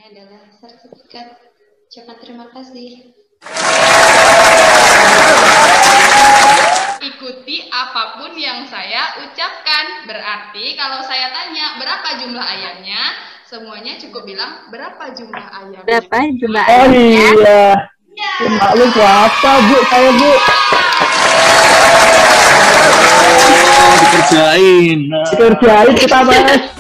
adalah sertifikat ucapan terima kasih. Ikuti apapun yang saya ucapkan. Berarti kalau saya tanya berapa jumlah ayamnya, semuanya cukup bilang berapa jumlah ayamnya. Berapa jumlah Oh ayamnya? iya. Ya. Maklum puasa Bu, saya Bu. Oh, dikerjain. Dikerjain kita Mas.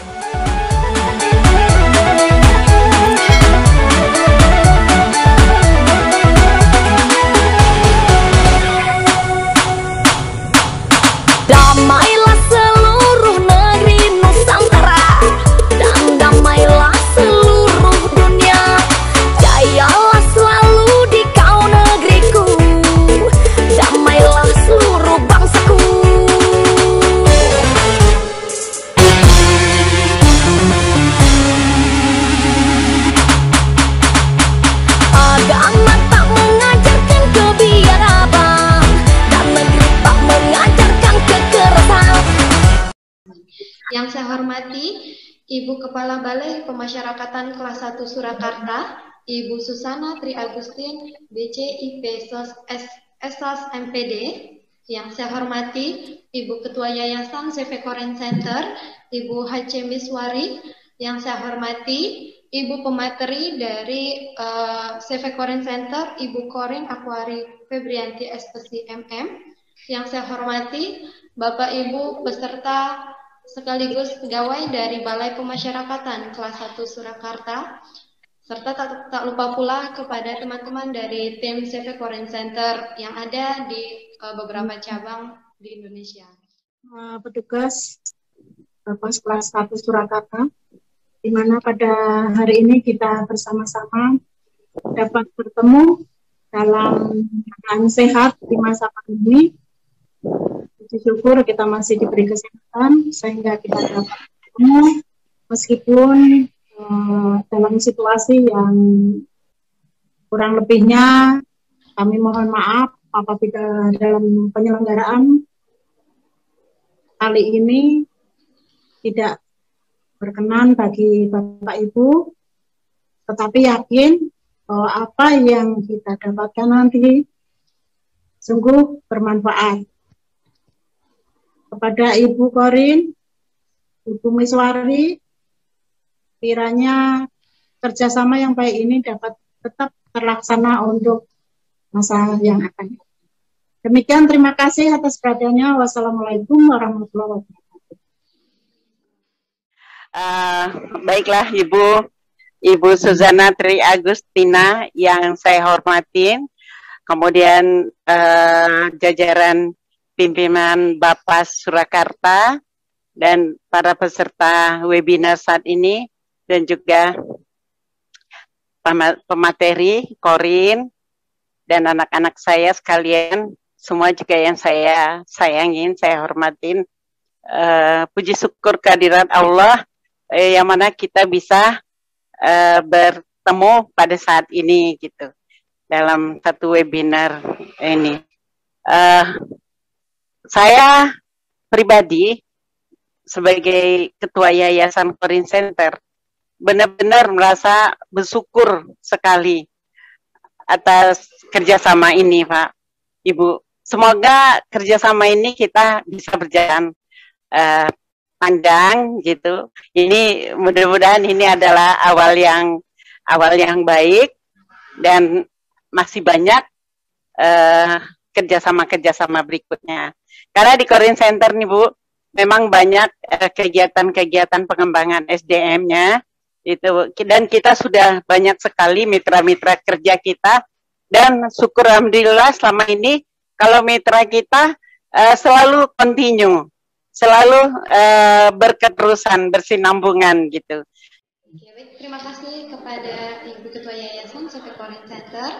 Damailah seluruh negeri Nusantara, dan damailah seluruh dunia. Jayalah selalu di kau negeriku, damailah seluruh bangsaku. Agama tak mengajarkan kebiadaban, dan negeri tak mengajarkan kekerasan. Yang saya hormati Ibu Kepala Balai Pemasyarakatan Kelas 1 Surakarta, Ibu Susana Tri Agustin, BCIP SOS MPD. Yang saya hormati Ibu Ketua Yayasan CV Koren Center, Ibu H.C. Miswari. Yang saya hormati Ibu Pemateri dari CV Koren Center, Ibu Korin Akwari Febrianti SPC MM. Yang saya hormati Bapak Ibu peserta sekaligus pegawai dari Balai Pemasyarakatan Kelas 1 Surakarta, serta tak lupa pula kepada teman-teman dari tim CV Koren Center yang ada di beberapa cabang di Indonesia. Petugas Bapas Kelas 1 Surakarta, di mana pada hari ini kita bersama-sama dapat bertemu dalam keadaan sehat di masa pandemi. Puji syukur kita masih diberi kesehatan sehingga kita dapat bertemu meskipun dalam situasi yang kurang lebihnya kami mohon maaf apabila dalam penyelenggaraan kali ini tidak berkenan bagi Bapak Ibu, tetapi yakin bahwa apa yang kita dapatkan nanti sungguh bermanfaat. Kepada Ibu Korin, Ibu Miswari, kiranya kerjasama yang baik ini dapat tetap terlaksana untuk masa yang akan datang. Demikian, terima kasih atas perhatiannya. Wassalamualaikum warahmatullahi wabarakatuh. Baiklah Ibu Susana Tri Agustina yang saya hormatin, kemudian jajaran pimpinan Bapas Surakarta dan para peserta webinar saat ini, dan juga pemateri Korin dan anak-anak saya sekalian, semua juga yang saya sayangin, saya hormatin. Puji syukur kehadirat Allah yang mana kita bisa bertemu pada saat ini gitu dalam satu webinar ini. Saya pribadi sebagai Ketua Yayasan Korin Center benar-benar merasa bersyukur sekali atas kerjasama ini, Pak, Ibu. Semoga kerjasama ini kita bisa berjalan panjang gitu. Ini mudah-mudahan ini adalah awal yang baik, dan masih banyak kerjasama berikutnya. Karena di Korin Center nih Bu, memang banyak kegiatan-kegiatan pengembangan SDM-nya itu, dan kita sudah banyak sekali mitra-mitra kerja kita, dan syukur alhamdulillah selama ini kalau mitra kita selalu continue, selalu berketerusan, bersinambungan gitu. Oke, baik, terima kasih kepada Ibu Ketua Yayasan CV Koren Center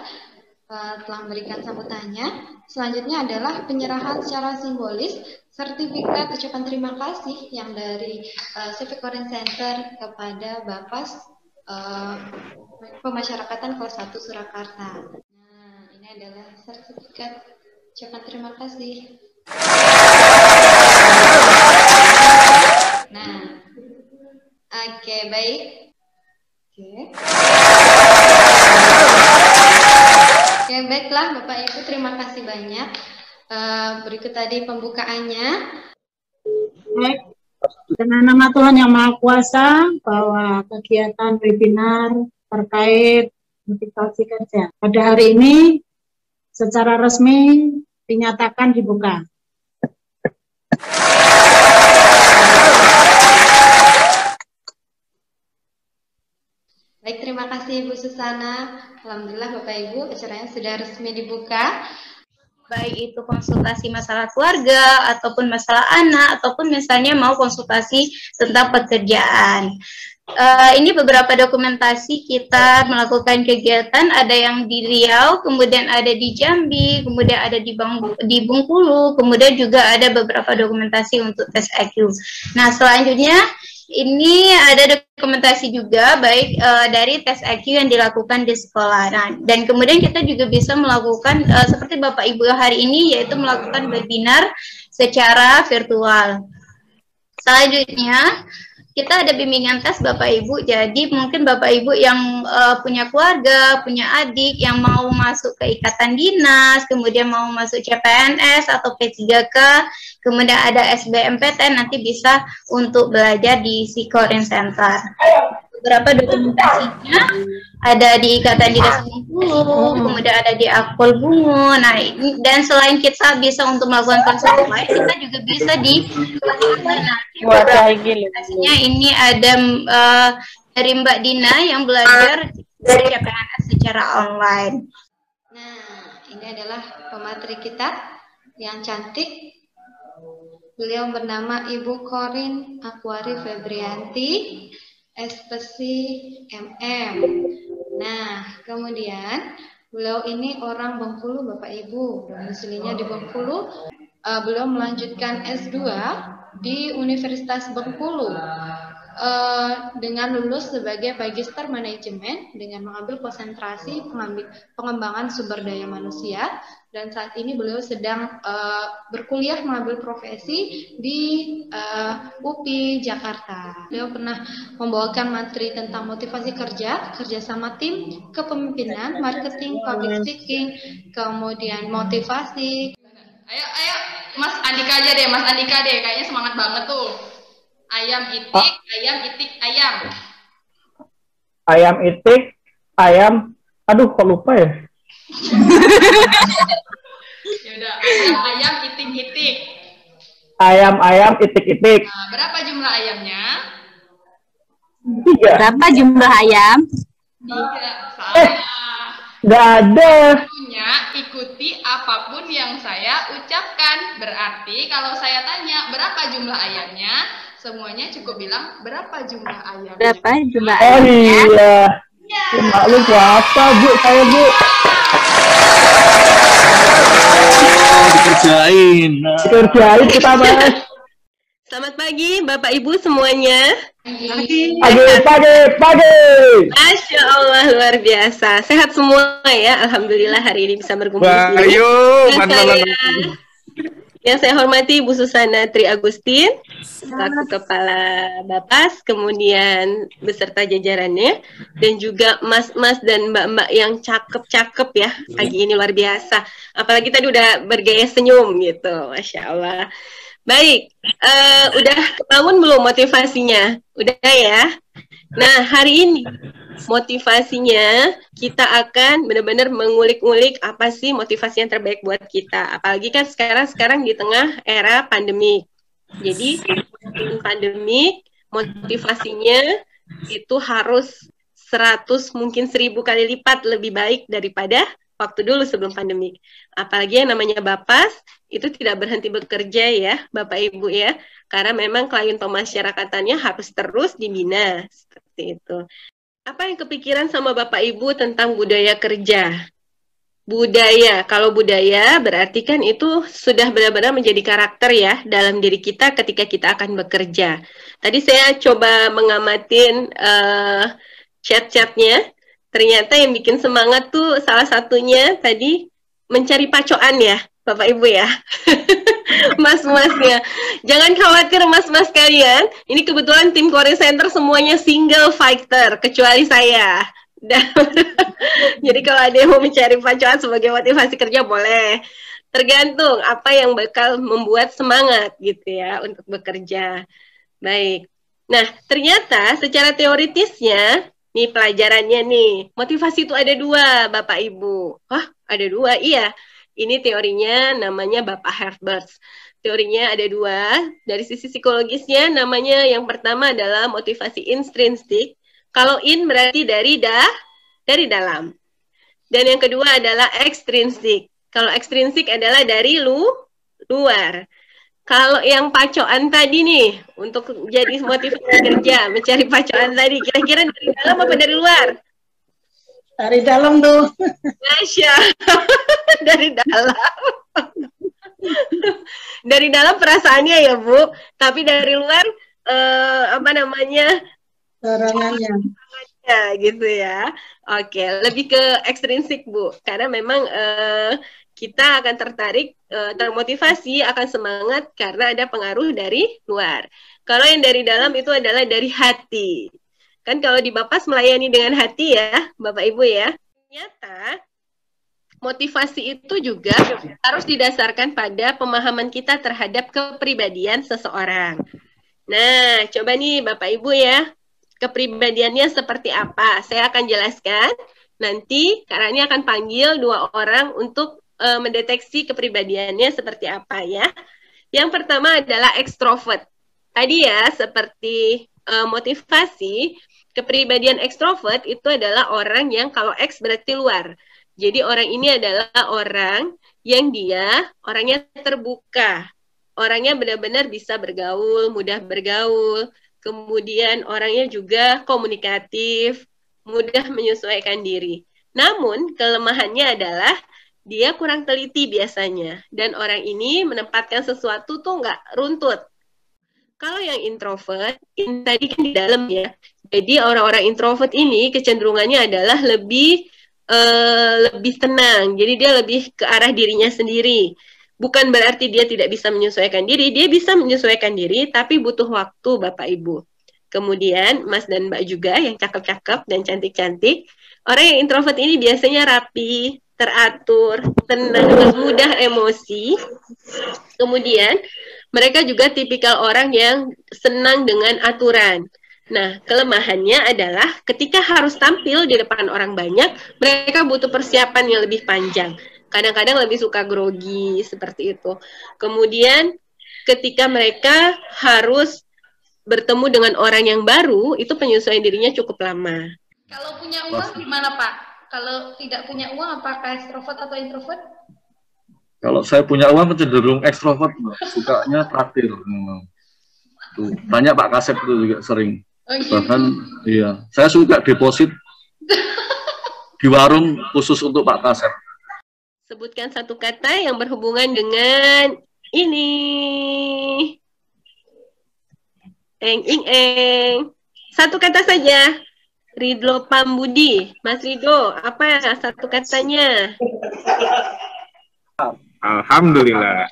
telah memberikan sambutannya. Selanjutnya adalah penyerahan secara simbolis sertifikat ucapan terima kasih yang dari CV Koren Center kepada Bapas Pemasyarakatan Kelas 1 Surakarta. Nah, ini adalah sertifikat ucapan terima kasih. Nah, oke, baik. Oke. Baiklah Bapak Ibu, terima kasih banyak. Berikut tadi pembukaannya. Baik, dengan nama Tuhan Yang Maha Kuasa, bahwa kegiatan webinar terkait motivasi kerja pada hari ini secara resmi dinyatakan dibuka. Baik, terima kasih Ibu Susana. Alhamdulillah Bapak Ibu, acaranya sudah resmi dibuka. Baik itu konsultasi masalah keluarga, ataupun masalah anak, ataupun misalnya mau konsultasi tentang pekerjaan. Ini beberapa dokumentasi kita melakukan kegiatan, ada yang di Riau, kemudian ada di Jambi, kemudian ada di Bengkulu, kemudian juga ada beberapa dokumentasi untuk tes IQ. Nah, selanjutnya ini ada dokumentasi juga baik dari tes IQ yang dilakukan di sekolah. Nah, dan kemudian kita juga bisa melakukan seperti Bapak Ibu hari ini, yaitu melakukan webinar secara virtual. Selanjutnya kita ada bimbingan tes Bapak Ibu, jadi mungkin Bapak Ibu yang punya keluarga, punya adik yang mau masuk ke ikatan dinas, kemudian mau masuk CPNS atau P3K, kemudian ada SBMPTN, nanti bisa untuk belajar di Psikorin Center. Beberapa dokumentasinya ada di Ikatan Dinas Bengkulu, kemudian ada di Akpol Bungo. Nah, dan selain kita bisa untuk melakukan konsultasi, kita juga bisa di dokumentasinya ini ada dari Mbak Dina yang belajar dari CPNS secara online. Nah, ini adalah pemateri kita yang cantik. Beliau bernama Ibu Korin Akwari Febrianti, Spesi MM. Nah, kemudian beliau ini orang Bengkulu, Bapak Ibu, domisilinya di Bengkulu. Beliau melanjutkan S2 di Universitas Bengkulu dengan lulus sebagai Magister Manajemen dengan mengambil konsentrasi pengembangan sumber daya manusia, dan saat ini beliau sedang berkuliah mengambil profesi di UPI Jakarta. Beliau pernah membawakan materi tentang motivasi kerja, kerjasama tim, kepemimpinan, marketing, public speaking, kemudian motivasi. Ayo, Mas Andika aja deh, Mas Andika deh, kayaknya semangat banget tuh. Ayam itik, ayam itik, ayam. Ayam itik, ayam. Aduh, kok lupa ya? Yaudah, ayam itik itik. Ayam itik-itik. Nah, berapa jumlah ayamnya? 3. Berapa jumlah ayam? 3. Salah. Nggak ada. Punya ikuti apapun yang saya ucapkan. Berarti kalau saya tanya berapa jumlah ayamnya, semuanya cukup bilang berapa jumlah ayamnya. Berapa jumlah Oh ayamnya? iya. Maklum puasa, Bu. Saya, Bu. Dikerjain. Dikerjain kita, Mas. Selamat pagi Bapak Ibu semuanya. Pagi. Masya Allah, luar biasa. Sehat semua ya. Alhamdulillah hari ini bisa berkumpul di sini. Yang saya hormati Ibu Susana Tri Agustin, selaku Kepala Bapas, kemudian beserta jajarannya, dan juga mas-mas dan mbak-mbak yang cakep-cakep ya. Pagi ini luar biasa. Apalagi tadi udah bergaya senyum gitu, Masya Allah. Baik, udah ketahuan belum motivasinya? Udah ya? Nah, hari ini motivasinya kita akan benar-benar mengulik-ngulik apa sih motivasi yang terbaik buat kita. Apalagi kan sekarang di tengah era pandemik. Jadi, pandemik, motivasinya itu harus 100 mungkin 1000 kali lipat lebih baik daripada waktu dulu sebelum pandemik. Apalagi yang namanya Bapas, itu tidak berhenti bekerja ya, Bapak Ibu ya. Karena memang klien pemasyarakatannya harus terus dibina. Seperti itu. Apa yang kepikiran sama Bapak Ibu tentang budaya kerja? Budaya, kalau budaya berarti kan itu sudah benar-benar menjadi karakter ya dalam diri kita ketika kita akan bekerja. Tadi saya coba mengamatin chat-chatnya. Ternyata yang bikin semangat tuh salah satunya tadi mencari pacoan ya, Bapak Ibu ya. Mas-masnya. Jangan khawatir mas-mas kalian. Ini kebetulan tim Korin Center semuanya single fighter, kecuali saya. Jadi kalau ada yang mau mencari pacuan sebagai motivasi kerja boleh. Tergantung apa yang bakal membuat semangat gitu ya untuk bekerja. Baik. Nah, ternyata secara teoritisnya, nih pelajarannya nih, motivasi itu ada dua, Bapak Ibu. Hah, ada dua? Iya. Ini teorinya namanya Bapak Herbert. Teorinya ada dua. Dari sisi psikologisnya namanya yang pertama adalah motivasi intrinsik. Kalau in berarti dari dalam. Dan yang kedua adalah ekstrinsik. Kalau ekstrinsik adalah dari luar. Kalau yang pacoan tadi nih, untuk jadi motivasi kerja, mencari pacoan tadi, kira-kira dari dalam apa dari luar? Dari dalam tuh. Masya, dari dalam. Dari dalam perasaannya ya Bu, tapi dari luar apa namanya? Dorongannya. Ya, gitu ya. Oke, lebih ke ekstrinsik Bu, karena memang kita akan tertarik, termotivasi, akan semangat karena ada pengaruh dari luar. Kalau yang dari dalam itu adalah dari hati. Kan kalau di Bapas melayani dengan hati ya, Bapak Ibu ya. Ternyata motivasi itu juga harus didasarkan pada pemahaman kita terhadap kepribadian seseorang. Nah, coba nih Bapak Ibu ya, kepribadiannya seperti apa? Saya akan jelaskan. Nanti Kak Rani akan panggil dua orang untuk mendeteksi kepribadiannya seperti apa ya. Yang pertama adalah ekstrovert. Tadi ya, seperti motivasi, kepribadian ekstrovert itu adalah orang yang kalau X berarti luar. Jadi orang ini adalah orang yang dia orangnya terbuka. Orangnya benar-benar bisa bergaul, mudah bergaul. Kemudian orangnya juga komunikatif, mudah menyesuaikan diri. Namun kelemahannya adalah dia kurang teliti biasanya. Dan orang ini menempatkan sesuatu tuh nggak runtut. Kalau yang introvert, ini tadi kan di dalam ya. Jadi orang-orang introvert ini kecenderungannya adalah lebih tenang. Jadi dia lebih ke arah dirinya sendiri. Bukan berarti dia tidak bisa menyesuaikan diri. Dia bisa menyesuaikan diri, tapi butuh waktu Bapak Ibu. Kemudian Mas dan Mbak juga yang cakep-cakep dan cantik-cantik. Orang yang introvert ini biasanya rapi, teratur, tenang, mudah emosi. Kemudian mereka juga tipikal orang yang senang dengan aturan. Nah, kelemahannya adalah ketika harus tampil di depan orang banyak, mereka butuh persiapan yang lebih panjang. Kadang-kadang lebih suka grogi, seperti itu. Kemudian ketika mereka harus bertemu dengan orang yang baru, itu penyesuaian dirinya cukup lama. Kalau punya uang gimana Pak? Kalau tidak punya uang, apakah ekstrovert atau introvert? Kalau saya punya uang cenderung ekstrovert, sukanya traktir. Tuh, banyak Pak Kasep itu juga sering. Oh, gitu. Bahkan, iya, saya suka deposit di warung khusus untuk Pak Kasep. Sebutkan satu kata yang berhubungan dengan ini. Eng. Satu kata saja. Ridlo Pambudi. Mas Ridho, apa satu katanya? Alhamdulillah.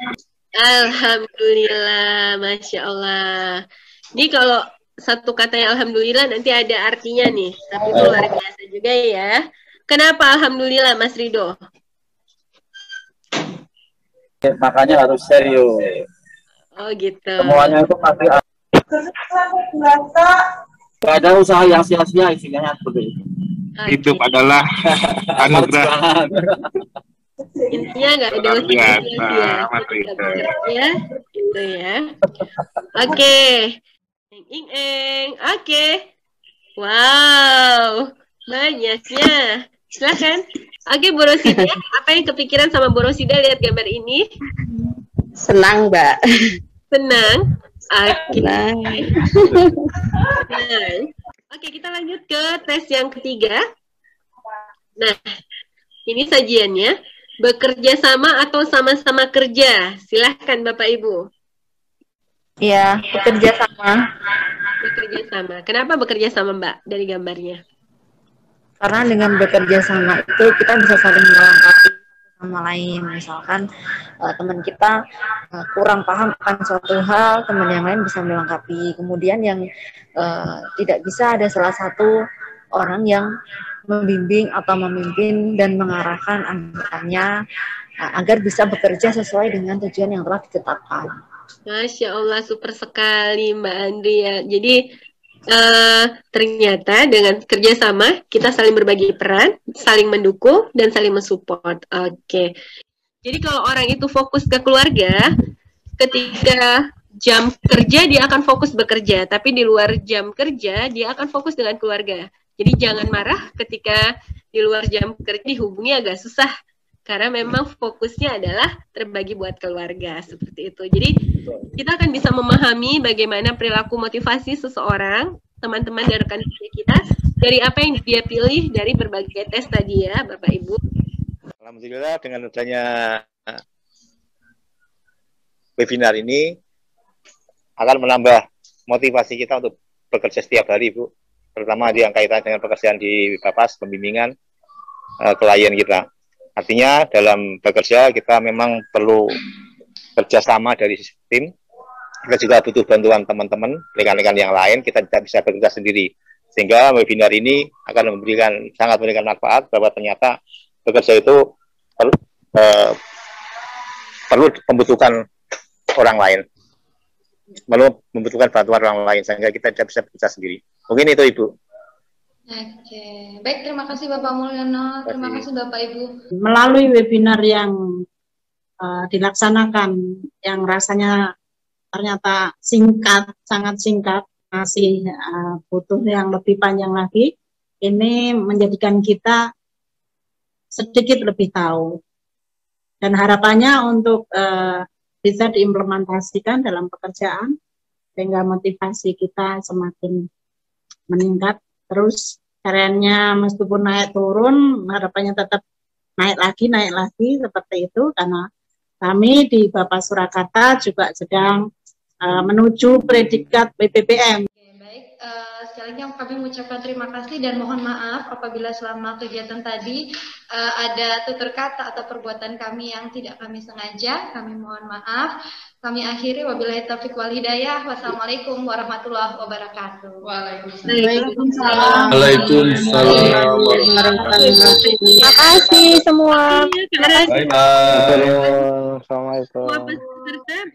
Alhamdulillah, Masya Allah. Jadi kalau satu katanya Alhamdulillah nanti ada artinya nih. Tapi itu luar biasa juga ya. Kenapa Alhamdulillah, Mas Ridho? Makanya harus serius. Oh gitu. Semuanya itu pasti gak ada usaha yang sia-sia, isinya seperti itu. Hidup adalah anugerah. Intinya nggak ada usaha sia-sia. Ya, gitu ya. Oke. Oke. Wow, banyaknya. Silakan. Oke, Bu Rosida, apa yang kepikiran sama Bu Rosida lihat gambar ini? Senang, Mbak. Senang. Oke. Oke, kita lanjut ke tes yang ketiga. Nah, ini sajiannya. Bekerja sama atau sama-sama kerja? Silahkan Bapak Ibu. Iya, bekerja sama. Bekerja sama. Kenapa bekerja sama Mbak dari gambarnya? Karena dengan bekerja sama itu kita bisa saling melengkapi sama lain. Misalkan teman kita kurang paham akan suatu hal, teman yang lain bisa melengkapi. Kemudian yang tidak bisa, ada salah satu orang yang membimbing atau memimpin dan mengarahkan anggotanya agar bisa bekerja sesuai dengan tujuan yang telah ditetapkan. Masya Allah, super sekali Mbak Andrea. Jadi ternyata dengan kerjasama kita saling berbagi peran, saling mendukung, dan saling mensupport. Oke. Jadi kalau orang itu fokus ke keluarga, ketika jam kerja dia akan fokus bekerja, tapi di luar jam kerja dia akan fokus dengan keluarga. Jadi jangan marah ketika di luar jam kerja dihubungi agak susah, karena memang fokusnya adalah terbagi buat keluarga, seperti itu. Jadi kita akan bisa memahami bagaimana perilaku motivasi seseorang, teman-teman dan rekan kerja kita, dari apa yang dia pilih dari berbagai tes tadi ya, Bapak Ibu. Alhamdulillah dengan adanya webinar ini akan menambah motivasi kita untuk bekerja setiap hari, Bu. Terutama yang kaitan dengan pekerjaan di Bapas, pembimbingan klien kita. Artinya dalam bekerja kita memang perlu kerjasama dari tim. Kita juga butuh bantuan teman-teman, rekan-rekan yang lain. Kita tidak bisa bekerja sendiri. Sehingga webinar ini akan sangat memberikan manfaat bahwa ternyata bekerja itu perlu membutuhkan orang lain, perlu membutuhkan bantuan orang lain, sehingga kita tidak bisa bekerja sendiri. Mungkin itu, Ibu. Oke, baik, terima kasih Bapak Mulyono, terima kasih Bapak Ibu. Melalui webinar yang dilaksanakan, yang rasanya ternyata singkat, sangat singkat, masih butuh yang lebih panjang lagi, ini menjadikan kita sedikit lebih tahu. Dan harapannya untuk bisa diimplementasikan dalam pekerjaan, sehingga motivasi kita semakin meningkat. Terus caranya meskipun naik turun, harapannya tetap naik lagi seperti itu, karena kami di Bapas Surakarta juga sedang menuju predikat BPPM. Baik, sekali lagi kami mengucapkan terima kasih dan mohon maaf apabila selama kegiatan tadi ada tutur kata atau perbuatan kami yang tidak kami sengaja, kami mohon maaf. Kami akhiri, wabillahi taufiq wal hidayah. Wassalamualaikum warahmatullahi wabarakatuh. Waalaikumsalam. Waalaikumsalam. Terima kasih semua. Bye-bye. Assalamualaikum. Semua peserta